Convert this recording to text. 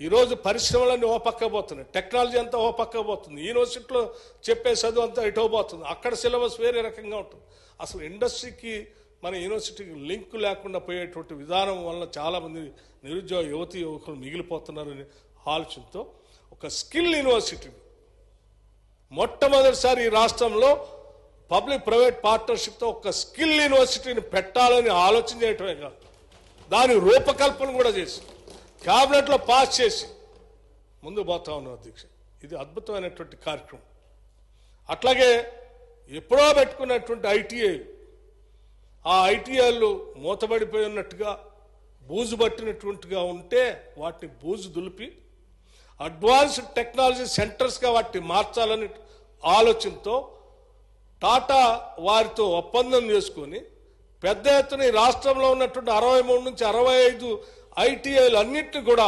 ఈరోజు పరిశ్రమలన్నీ ఓ పక్క పోతున్నాయి, టెక్నాలజీ అంతా ఓ పక్క పోతుంది, యూనివర్సిటీలో చెప్పే చదువు అంతా ఇటో పోతుంది, అక్కడ సిలబస్ వేరే రకంగా ఉంటుంది. అసలు ఇండస్ట్రీకి మన యూనివర్సిటీకి లింక్ లేకుండా పోయేటువంటి విధానం వల్ల చాలామంది నిరుద్యోగ యువకులు మిగిలిపోతున్నారనే ఆలోచనతో ఒక స్కిల్ యూనివర్సిటీ మొట్టమొదటిసారి ఈ రాష్ట్రంలో పబ్లిక్ ప్రైవేట్ పార్ట్నర్షిప్తో ఒక స్కిల్ యూనివర్సిటీని పెట్టాలని ఆలోచన చేయటమే కాదు, దాని రూపకల్పన కూడా చేసి క్యాబినెట్లో పాస్ చేసి ముందు పోతా ఉన్నాం అధ్యక్ష. ఇది అద్భుతమైనటువంటి కార్యక్రమం. అట్లాగే ఎప్పుడో పెట్టుకున్నటువంటి ఐటీఐలు, ఆ ఐటీఐలు మూతబడిపోయి ఉన్నట్టుగా బూజు పట్టినటువంటిగా ఉంటే వాటిని బూజు దులిపి అడ్వాన్స్డ్ టెక్నాలజీ సెంటర్స్గా వాటిని మార్చాలని ఆలోచనతో టాటా వారితో ఒప్పందం చేసుకొని పెద్ద ఎత్తున ఈ రాష్ట్రంలో ఉన్నటువంటి 63 నుంచి 65 ఐటీఐలు అన్నింటినీ కూడా